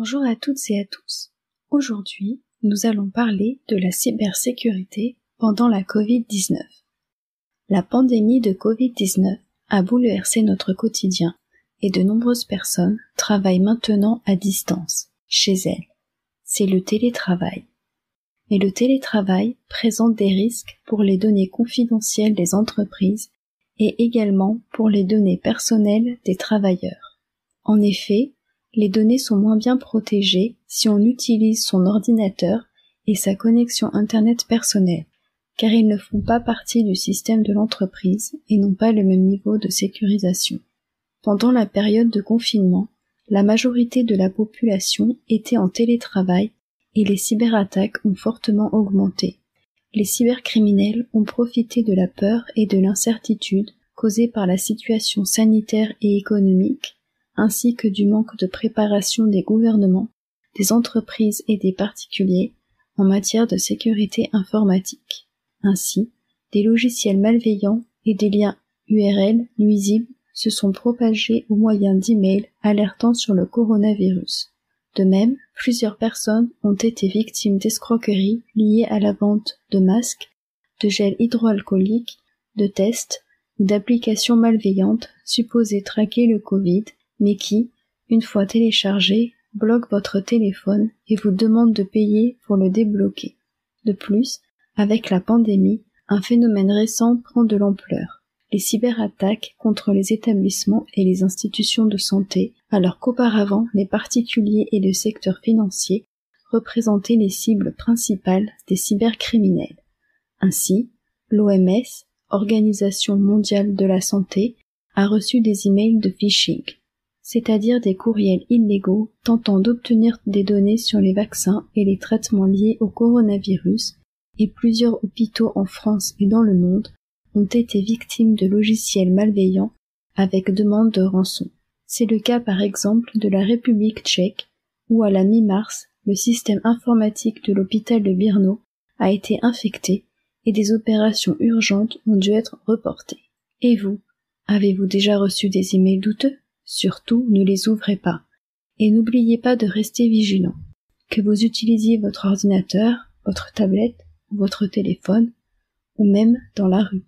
Bonjour à toutes et à tous. Aujourd'hui, nous allons parler de la cybersécurité pendant la Covid-19. La pandémie de Covid-19 a bouleversé notre quotidien et de nombreuses personnes travaillent maintenant à distance, chez elles. C'est le télétravail. Mais le télétravail présente des risques pour les données confidentielles des entreprises et également pour les données personnelles des travailleurs. En effet, les données sont moins bien protégées si on utilise son ordinateur et sa connexion Internet personnelle, car ils ne font pas partie du système de l'entreprise et n'ont pas le même niveau de sécurisation. Pendant la période de confinement, la majorité de la population était en télétravail et les cyberattaques ont fortement augmenté. Les cybercriminels ont profité de la peur et de l'incertitude causée par la situation sanitaire et économique, ainsi que du manque de préparation des gouvernements, des entreprises et des particuliers en matière de sécurité informatique. Ainsi, des logiciels malveillants et des liens URL nuisibles se sont propagés au moyen d'emails alertant sur le coronavirus. De même, plusieurs personnes ont été victimes d'escroqueries liées à la vente de masques, de gel hydroalcoolique, de tests ou d'applications malveillantes supposées traquer le Covid, mais qui, une fois téléchargés, bloquent votre téléphone et vous demandent de payer pour le débloquer. De plus, avec la pandémie, un phénomène récent prend de l'ampleur. Les cyberattaques contre les établissements et les institutions de santé, alors qu'auparavant les particuliers et le secteur financier représentaient les cibles principales des cybercriminels. Ainsi, l'OMS, Organisation mondiale de la santé, a reçu des emails de phishing, c'est-à-dire des courriels illégaux tentant d'obtenir des données sur les vaccins et les traitements liés au coronavirus, et plusieurs hôpitaux en France et dans le monde ont été victimes de logiciels malveillants avec demande de rançon. C'est le cas par exemple de la République tchèque, où à la mi-mars, le système informatique de l'hôpital de Brno a été infecté et des opérations urgentes ont dû être reportées. Et vous, avez-vous déjà reçu des emails douteux ? Surtout, ne les ouvrez pas. Et n'oubliez pas de rester vigilant. Que vous utilisiez votre ordinateur, votre tablette ou votre téléphone, ou même dans la rue.